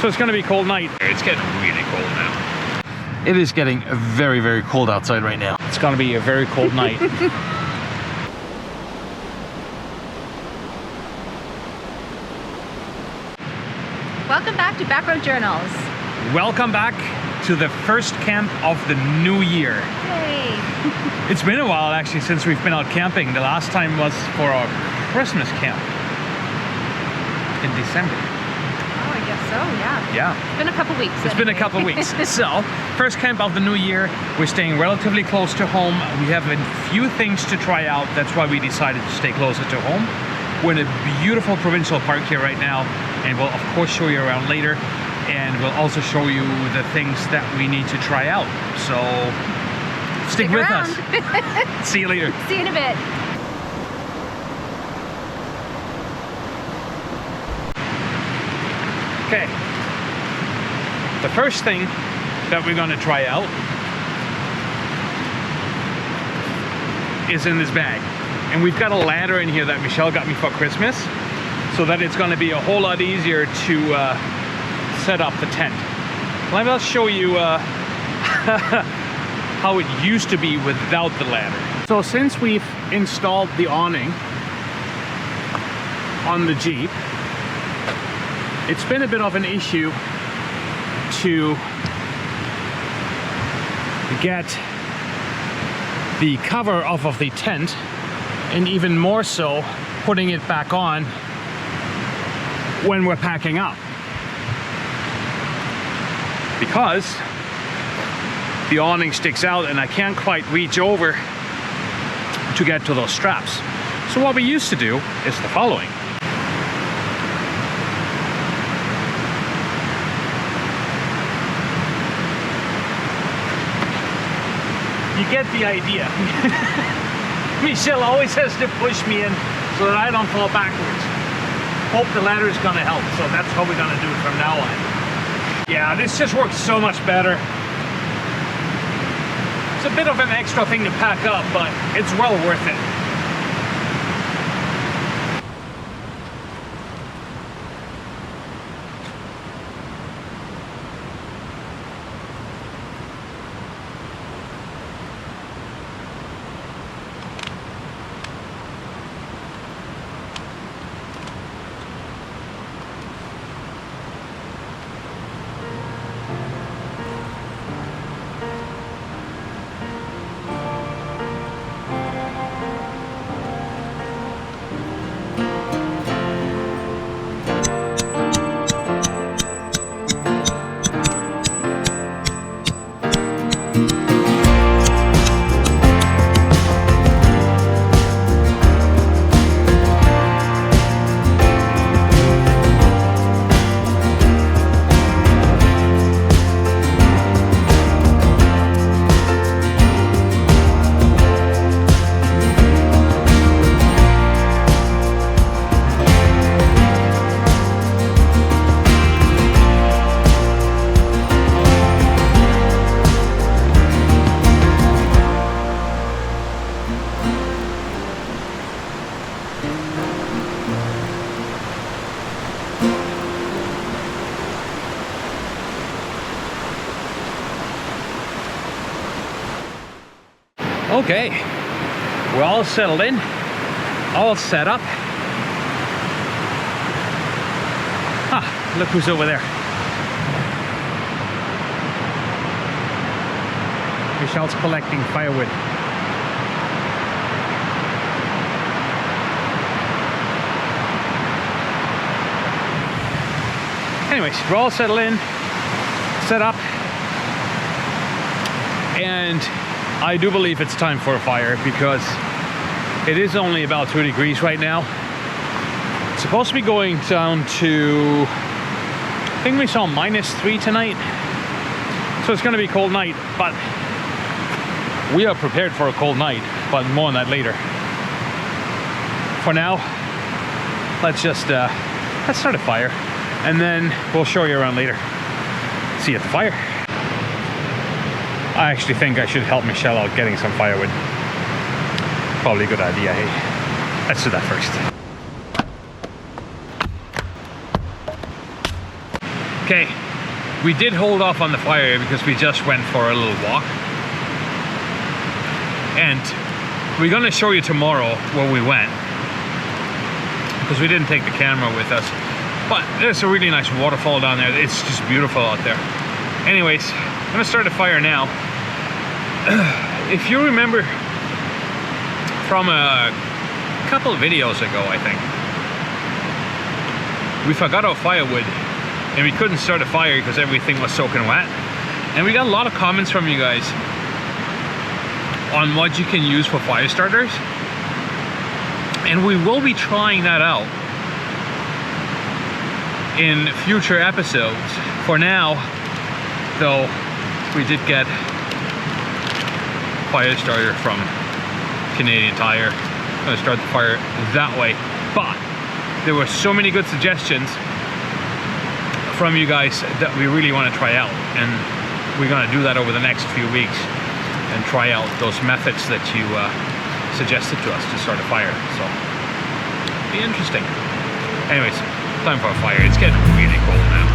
So it's gonna be a cold night. It's getting really cold now. It is getting very, very cold outside right now. It's gonna be a very cold night. Welcome back to BackRoad Journals. Welcome back to the first camp of the new year. Yay! It's been a while actually since we've been out camping. The last time was for our Christmas camp in December. Oh, I guess so, yeah. Yeah. It's been a couple weeks. It's been a couple weeks. So, first camp of the new year. We're staying relatively close to home. We have a few things to try out. That's why we decided to stay closer to home. We're in a beautiful provincial park here right now, and we'll of course show you around later. And we'll also show you the things that we need to try out. So, stick with us. See you later. See you in a bit. Okay, the first thing that we're gonna try out is in this bag. And we've got a ladder in here that Michelle got me for Christmas, so that it's gonna be a whole lot easier to set up the tent. Let me show you how it used to be without the ladder. So since we've installed the awning on the Jeep, it's been a bit of an issue to get the cover off of the tent, and even more so putting it back on when we're packing up, because the awning sticks out and I can't quite reach over to get to those straps. So what we used to do is the following. You get the idea. Michelle always has to push me in so that I don't fall backwards. Hope the ladder is gonna help, so that's how we're gonna do it from now on. Yeah, this just works so much better. It's a bit of an extra thing to pack up, but it's well worth it. Okay, we're all settled in, all set up. Ah, look who's over there. Michelle's collecting firewood. Anyways, we're all settled in, set up, and I do believe it's time for a fire because it is only about 2 degrees right now. It's supposed to be going down to, I think we saw -3 tonight. So it's gonna be a cold night, but we are prepared for a cold night, but more on that later. For now, let's just, let's start a fire and then we'll show you around later. See you at the fire. I actually think I should help Michelle out getting some firewood. Probably a good idea, hey? Let's do that first. Okay, we did hold off on the fire because we just went for a little walk. And we're gonna show you tomorrow where we went, because we didn't take the camera with us. But there's a really nice waterfall down there. It's just beautiful out there. Anyways, I'm gonna start a fire now. If you remember from a couple of videos ago, I think, we forgot our firewood and we couldn't start a fire because everything was soaking wet. And we got a lot of comments from you guys on what you can use for fire starters. And we will be trying that out in future episodes. For now, though, we did get fire starter from Canadian Tire. I'm gonna start the fire that way. But there were so many good suggestions from you guys that we really want to try out, and we're gonna do that over the next few weeks and try out those methods that you suggested to us to start a fire. So be interesting. Anyways, time for a fire. It's getting really cold now.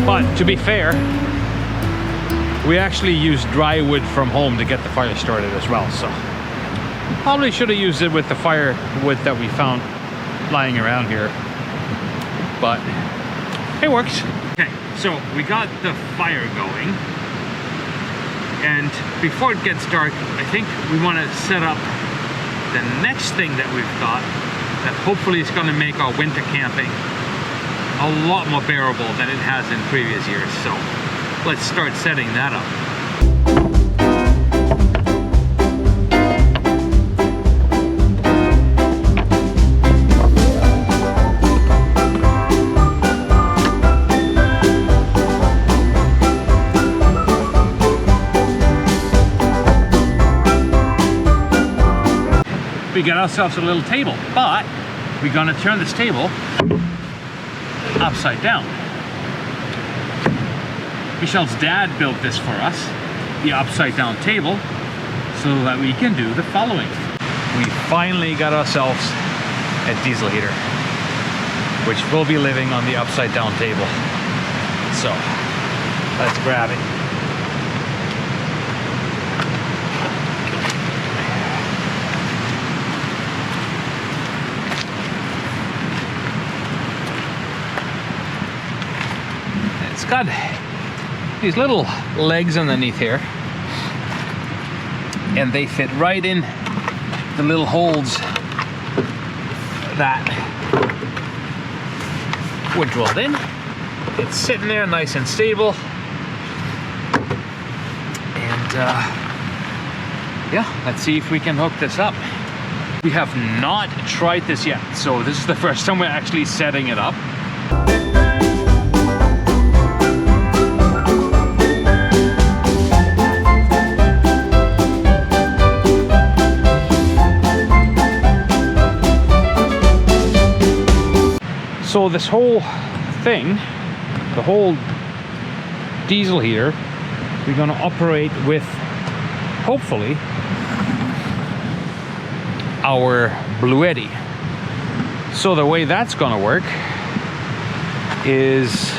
But to be fair, we actually used dry wood from home to get the fire started as well, so probably should have used it with the firewood that we found lying around here, but it works. Okay, so we got the fire going, and before it gets dark, I think we want to set up the next thing that we've got that hopefully is going to make our winter camping a lot more bearable than it has in previous years. So let's start setting that up. We got ourselves a little table, but we're gonna turn this table upside down. Michelle's dad built this for us, the upside down table, so that we can do the following. We finally got ourselves a diesel heater, which will be living on the upside down table. So let's grab it. It's got these little legs underneath here, and they fit right in the little holes that were drilled in. It's sitting there nice and stable, and yeah, let's see if we can hook this up. We have not tried this yet, so this is the first time we're actually setting it up. So this whole thing, the whole diesel heater, we're going to operate with, hopefully, our Bluetti. So the way that's going to work is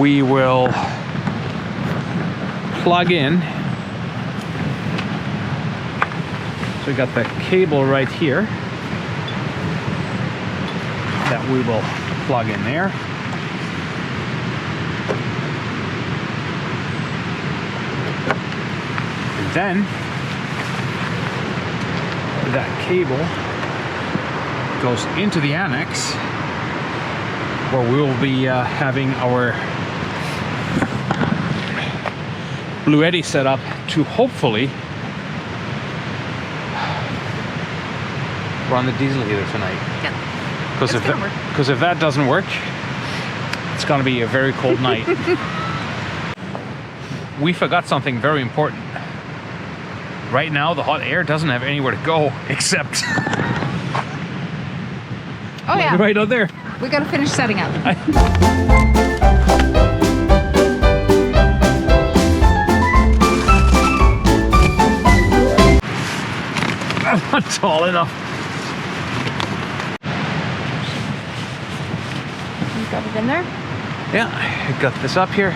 we will plug in. So we got the cable right here that we will plug in there. And then that cable goes into the annex where we will be having our Bluetti set up to hopefully run the diesel heater tonight. Yeah. Because if that doesn't work, it's going to be a very cold night. We forgot something very important. Right now, the hot air doesn't have anywhere to go except Oh yeah. right out there. We gotta finish setting up. I'm not tall enough. You got it in there? Yeah, I got this up here.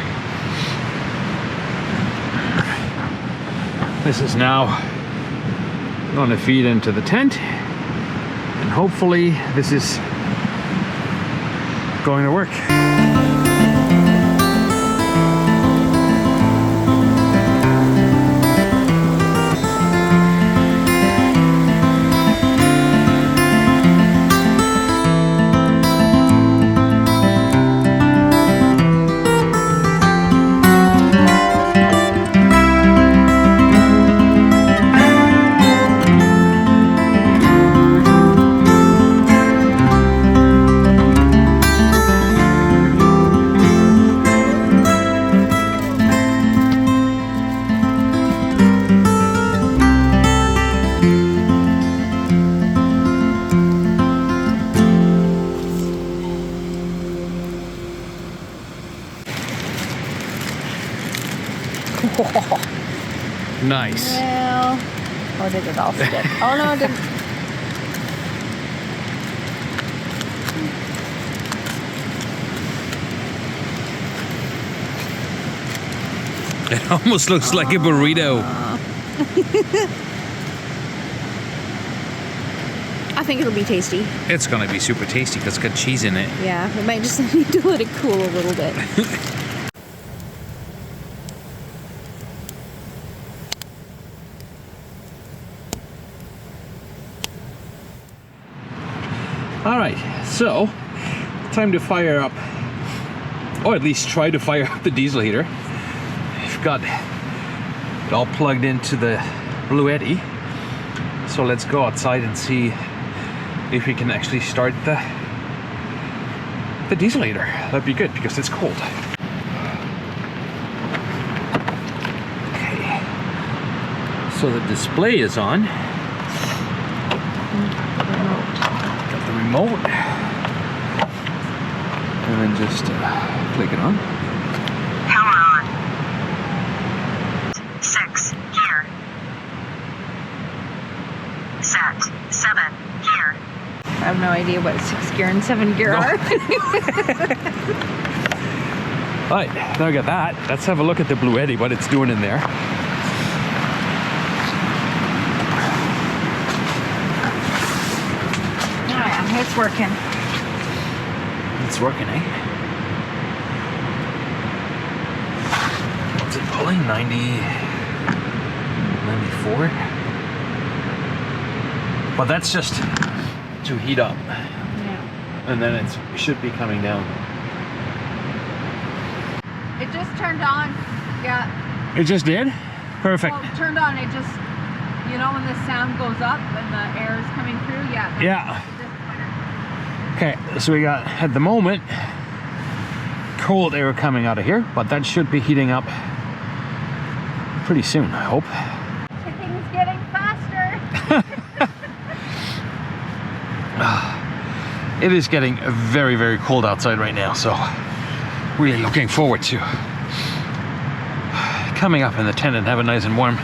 This is now going to feed into the tent, and hopefully this is going to work. Nice. Well, oh, did it all stick? Oh no, it didn't. It almost looks like a burrito. I think it'll be tasty. It's gonna be super tasty because it's got cheese in it. Yeah, we might just need to let it cool a little bit. All right, so time to fire up, or at least try to fire up the diesel heater. We've got it all plugged into the Bluetti. So let's go outside and see if we can actually start the diesel heater. That'd be good because it's cold. Okay, so the display is on. Got the remote. And then just click it on. Power on. 6 gear. Set 7 gear. I have no idea what 6 gear and 7 gear are. Right, now we got that. Let's have a look at the Bluetti, what it's doing in there. Yeah, it's working. It's working, eh? What's it pulling? 94? But that's just to heat up. Yeah. And then it should be coming down. It just turned on. Yeah. It just did? Perfect. Well, it turned on. It just, you know, when the sound goes up and the air is coming through. Yeah. Yeah. Okay, so we got, at the moment, cold air coming out of here, but that should be heating up pretty soon, I hope. Everything's getting faster. it is getting very, very cold outside right now, so really looking forward to coming up in the tent and have it nice and warm.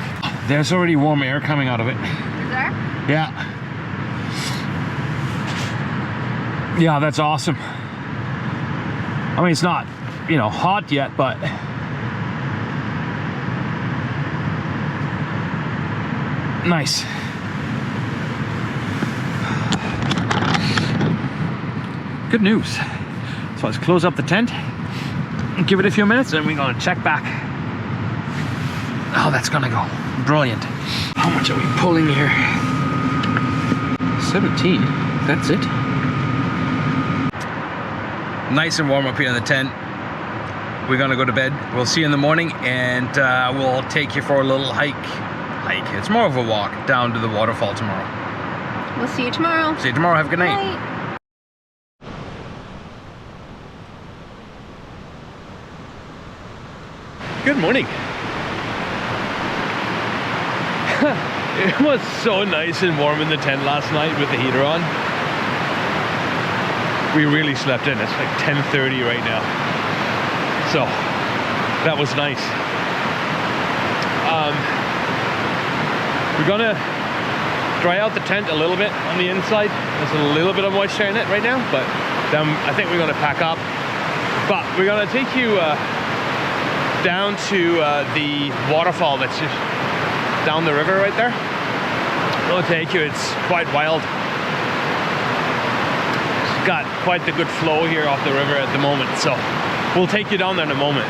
There's already warm air coming out of it. Is there? Yeah. Yeah, that's awesome. I mean, it's not, you know, hot yet, but nice. Good news. So let's close up the tent and give it a few minutes and we're gonna check back how that's gonna go. Brilliant. How much are we pulling here? 17, that's it. Nice and warm up here in the tent. We're gonna go to bed. We'll see you in the morning and we'll take you for a little hike. It's more of a walk down to the waterfall tomorrow. We'll see you tomorrow. See you tomorrow. Have a good night. Night. Good morning. It was so nice and warm in the tent last night with the heater on. We really slept in. It's like 10:30 right now. So that was nice. We're gonna dry out the tent a little bit on the inside. There's a little bit of moisture in it right now, but then I think we're gonna pack up. But we're gonna take you down to the waterfall that's just down the river right there. We'll take you. It's quite wild. It's got quite the good flow here off the river at the moment, so we'll take you down there in a moment.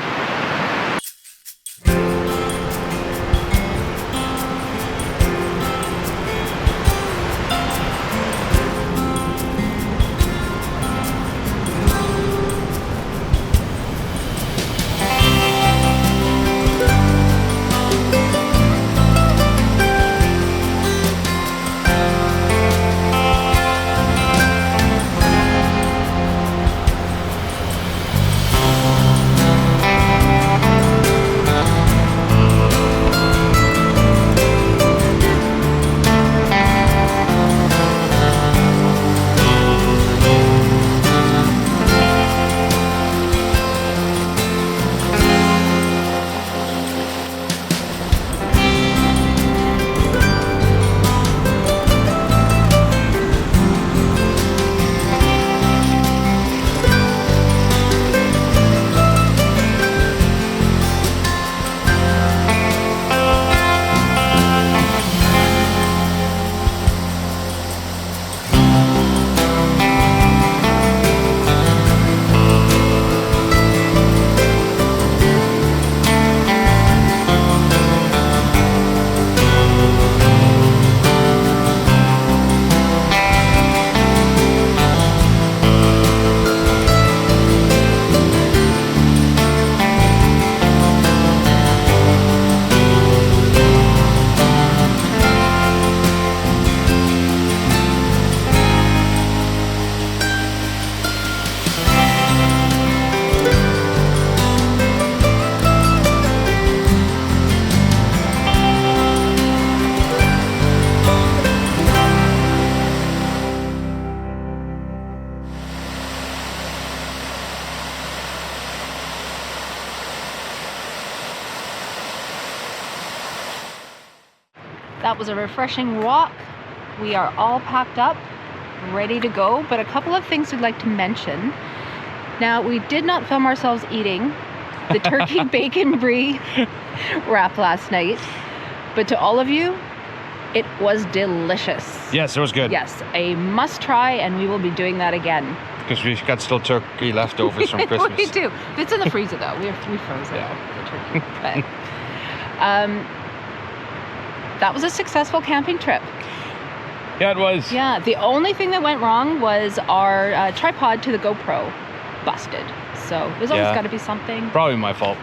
That was a refreshing walk. We are all packed up, ready to go, but a couple of things we'd like to mention. Now, we did not film ourselves eating the turkey bacon brie wrap last night, but to all of you, it was delicious. Yes, it was good. Yes, a must try, and we will be doing that again. Because we've got still turkey leftovers from Christmas. We do. It's in the freezer though. We froze it, the turkey. But, that was a successful camping trip. Yeah, it was. Yeah, the only thing that went wrong was our tripod to the GoPro busted. So there's always got to be something. Probably my fault.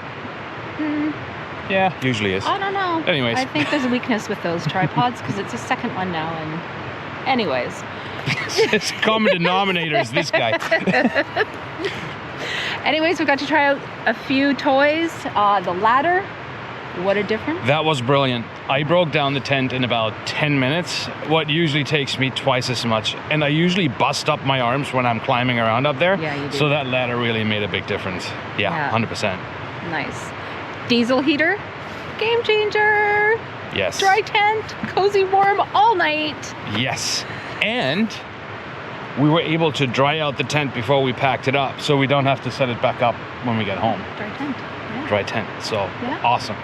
Yeah, usually is. I don't know. Anyways. I think there's a weakness with those tripods because it's a second one now. And anyways. It's common denominator is this guy. Anyways, we got to try out a few toys. The ladder What a difference. That was brilliant. I broke down the tent in about 10 minutes, what usually takes me twice as much. And I usually bust up my arms when I'm climbing around up there. Yeah, you do. So that ladder really made a big difference. Yeah. 100%. Nice. Diesel heater, game changer. Yes. Dry tent, cozy warm all night. Yes. And we were able to dry out the tent before we packed it up, so we don't have to set it back up when we get home. Dry tent. Yeah. Dry tent. So Yeah. awesome.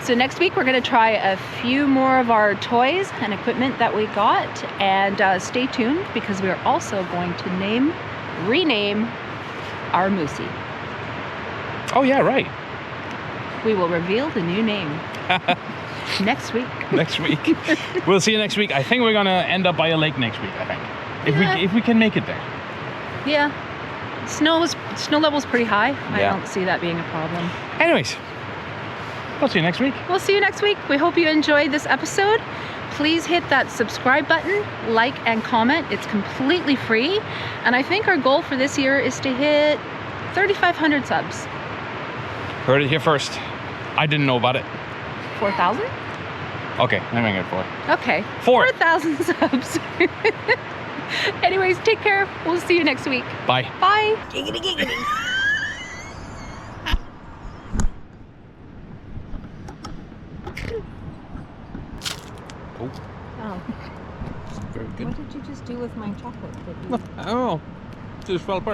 So next week we're going to try a few more of our toys and equipment that we got, and stay tuned because we are also going to rename our Moosey. Oh yeah, right. We will reveal the new name next week. Next week. We'll see you next week. I think we're gonna end up by a lake next week, I think. Yeah. If we can make it there. Yeah. Snow level's pretty high. I Yeah. don't see that being a problem. Anyways, we'll see you next week. We'll see you next week. We hope you enjoyed this episode. Please hit that subscribe button, like and comment. It's completely free. And I think our goal for this year is to hit 3,500 subs. Heard it here first. I didn't know about it. 4,000? Okay, I'm gonna get 4. Okay. 4. 4,000 subs. Anyways, take care. We'll see you next week. Bye. Bye. Giggity, giggity. Oh, Oh, very what did you just do with my chocolate? I don't know. Just fell apart.